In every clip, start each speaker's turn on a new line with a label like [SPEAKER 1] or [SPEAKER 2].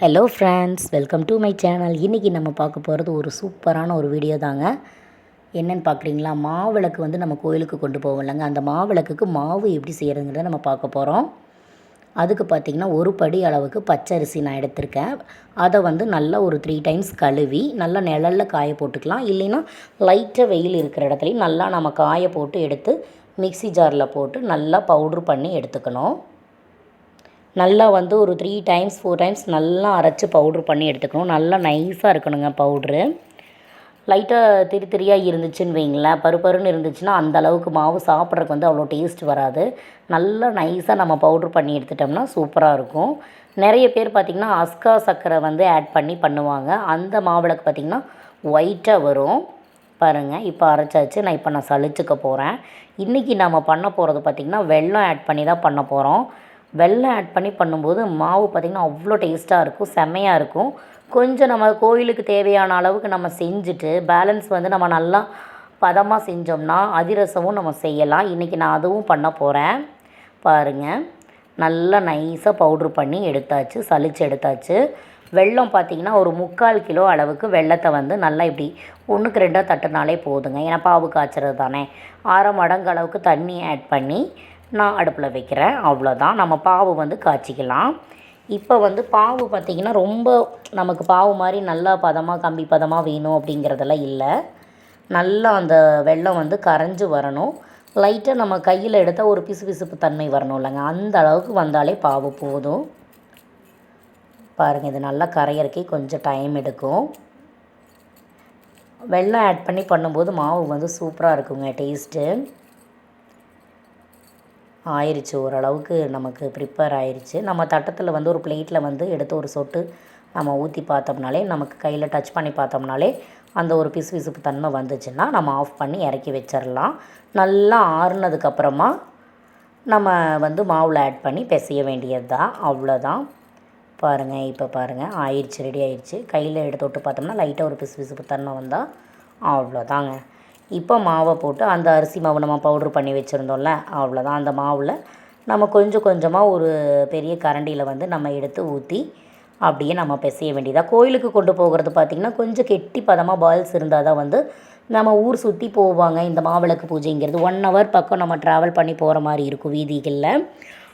[SPEAKER 1] Hello friends, welcome to my channel. இன்றைக்கி நம்ம பார்க்க போகிறது ஒரு சூப்பரான ஒரு வீடியோ தாங்க. என்னென்னு பார்க்குறீங்களா? மாவிளக்கு வந்து நம்ம கோயிலுக்கு கொண்டு போவோம் இல்லைங்க, அந்த மாவிளக்குக்கு மாவு எப்படி செய்கிறதுங்கிறத நம்ம பார்க்க போகிறோம். அதுக்கு பார்த்திங்கன்னா ஒரு படி அளவுக்கு பச்சரிசி நான் எடுத்திருக்கேன். அதை வந்து நல்லா ஒரு 3 டைம்ஸ் கழுவி நல்லா நிழலில் காய போட்டுக்கலாம். இல்லைன்னா லைட்டாக வெயில் இருக்கிற இடத்துலையும் நல்லா நம்ம காய போட்டு எடுத்து மிக்சி ஜாரில் போட்டு நல்லா பவுட்ரு பண்ணி எடுத்துக்கணும். நல்லா வந்து ஒரு 3 டைம்ஸ் 4 டைம்ஸ் நல்லா அரைச்சி பவுட்ரு பண்ணி எடுத்துக்கணும். நல்லா நைஸாக இருக்கணுங்க பவுட்ரு. லைட்டாக திரி திரியாக இருந்துச்சுன்னு வைங்களேன், பருப்பருன்னு இருந்துச்சுன்னா அந்த அளவுக்கு மாவு சாப்பிட்றதுக்கு வந்து அவ்வளோ டேஸ்ட் வராது. நல்லா நைஸாக நம்ம பவுட்ரு பண்ணி எடுத்துட்டோம்னா சூப்பராக இருக்கும். நிறைய பேர் பார்த்திங்கன்னா அஸ்கா சர்க்கரை வந்து ஆட் பண்ணி பண்ணுவாங்க. அந்த மாவிளக்கு பார்த்திங்கன்னா ஒயிட்டாக வரும். பாருங்கள், இப்போ அரைச்சாச்சு. நான் சலிச்சுக்க போகிறேன். இன்றைக்கி நம்ம பண்ண போகிறது பார்த்திங்கன்னா வெல்லம் ஆட் பண்ணி தான் பண்ண போகிறோம். வெல்லம் ஆட் பண்ணி பண்ணும்போது மாவு பார்த்திங்கன்னா அவ்வளோ டேஸ்ட்டாக இருக்கும், செம்மையாக இருக்கும். கொஞ்சம் நம்ம கோயிலுக்கு தேவையான அளவுக்கு நம்ம செஞ்சுட்டு பேலன்ஸ் வந்து நம்ம நல்லா பதமாக செஞ்சோம்னா அதிரசமும் நம்ம செய்யலாம். இன்றைக்கி நான் அதுவும் பண்ண போகிறேன். பாருங்கள், நல்லா நைஸாக பவுட்ரு பண்ணி எடுத்தாச்சு, சலிச்சு எடுத்தாச்சு. வெல்லம் பார்த்திங்கன்னா ஒரு 3/4 கிலோ அளவுக்கு வெல்லத்தை வந்து நல்லா இப்படி 1க்கு 2 தட்டுனாலே போதுங்க. ஏன்னா பாவு காய்ச்சறது தானே. 1/2 மடங்கு அளவுக்கு தண்ணி ஆட் பண்ணி நான் அடுப்பில் வைக்கிறேன். அவ்வளோதான். நம்ம பாவு வந்து காய்ச்சிக்கலாம். இப்போ வந்து பாவு பார்த்திங்கன்னா ரொம்ப நமக்கு பாவு மாதிரி நல்லா பதமாக கம்பி பதமாக வேணும் அப்படிங்கிறதெல்லாம் இல்லை. நல்லா அந்த வெல்லம் வந்து கரைஞ்சி வரணும். லைட்டாக நம்ம கையில் எடுத்தால் ஒரு பிசுபிசுப்பு தன்மை வரணும் இல்லைங்க, அந்த அளவுக்கு வந்தாலே பாவு போதும். பாருங்கள், இது நல்லா கரையிறக்கே கொஞ்சம் டைம் எடுக்கும். வெல்லம் ஆட் பண்ணி பண்ணும்போது மாவு வந்து சூப்பராக இருக்குங்க டேஸ்ட்டு. ஆயிடுச்சு, ஓரளவுக்கு நமக்கு ப்ரிப்பேர் ஆயிடுச்சு. நம்ம தட்டத்தில் வந்து ஒரு பிளேட்டில் வந்து எடுத்து ஒரு சொட்டு நம்ம ஊற்றி பார்த்தோம்னாலே, நமக்கு கையில் டச் பண்ணி பார்த்தோம்னாலே அந்த ஒரு பிசுபிசுப்பு தன்மை வந்துச்சுன்னா நம்ம ஆஃப் பண்ணி இறக்கி வச்சிடலாம். நல்லா ஆறுனதுக்கப்புறமா நம்ம வந்து மாவில் ஆட் பண்ணி பிசைய வேண்டியது தான். அவ்வளோதான். பாருங்கள், இப்போ பாருங்கள் ஆயிடுச்சு, ரெடி ஆயிடுச்சு. கையில் எடுத்து விட்டு பார்த்தோம்னா லைட்டாக ஒரு பிசுபிசுப்பு தன்மை வந்தால் அவ்வளோதாங்க. இப்போ மாவை போட்டு அந்த அரிசி மாவு நம்ம பவுட்ரு பண்ணி வச்சுருந்தோம்ல, அவ்வளோதான். அந்த மாவில் நம்ம கொஞ்சம் கொஞ்சமாக ஒரு பெரிய கரண்டியில் வந்து நம்ம எடுத்து ஊற்றி அப்படியே நம்ம பிசைய வேண்டியதாக. கோயிலுக்கு கொண்டு போகிறது பார்த்திங்கன்னா கொஞ்சம் கெட்டி பதமாக பால்ஸ் இருந்தால் தான் வந்து நம்ம ஊர் சுற்றி போவாங்க. இந்த மாவிளக்கு பூஜைங்கிறது 1 ஹவர் பக்கம் நம்ம ட்ராவல் பண்ணி போகிற மாதிரி இருக்கும் வீதிகளில்.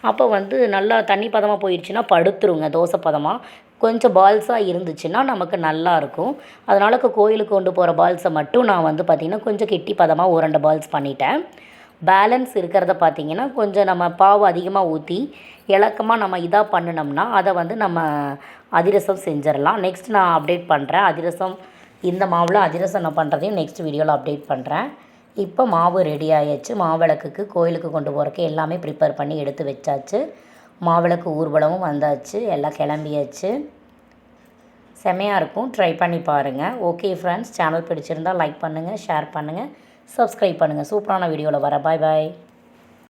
[SPEAKER 1] அப்போ வந்து நல்லா தண்ணி பதமாக போயிடுச்சுன்னா படுத்துருங்க. தோசை பதமாக கொஞ்சம் பால்ஸாக இருந்துச்சுன்னா நமக்கு நல்லாயிருக்கும். அதனால் கோயிலுக்கு கொண்டு போகிற பால்ஸை மட்டும் நான் வந்து பார்த்திங்கன்னா கொஞ்சம் கெட்டி பதமாக 2 பால்ஸ் பண்ணிட்டேன். பேலன்ஸ் இருக்கிறத பார்த்திங்கன்னா கொஞ்சம் நம்ம பாவு அதிகமாக ஊற்றி இலக்கமாக நம்ம இதாக பண்ணினோம்னா அதை வந்து நம்ம அதிரசம் செஞ்சிடலாம். நெக்ஸ்ட் நான் அப்டேட் பண்ணுறேன். அதிரசம் இந்த மாவில் அதிரசம் நான் பண்ணுறதையும் நெக்ஸ்ட் வீடியோவில் அப்டேட் பண்ணுறேன். இப்போ மாவு ரெடி ஆகிடுச்சு. மாவிளக்குக்கு கோயிலுக்கு கொண்டு போகிறக்கு எல்லாமே ப்ரிப்பேர் பண்ணி எடுத்து வச்சாச்சு. மாவிளக்கு ஊர்வலமும் வந்தாச்சு, எல்லாம் கிளம்பியாச்சு. செமையாக இருக்கும், ட்ரை பண்ணி பாருங்கள். ஓகே ஃப்ரெண்ட்ஸ், சேனல் பிடிச்சிருந்தால் லைக் பண்ணுங்கள், ஷேர் பண்ணுங்கள், சப்ஸ்கிரைப் பண்ணுங்கள். சூப்பரான வீடியோவில் வர. பாய் பாய்.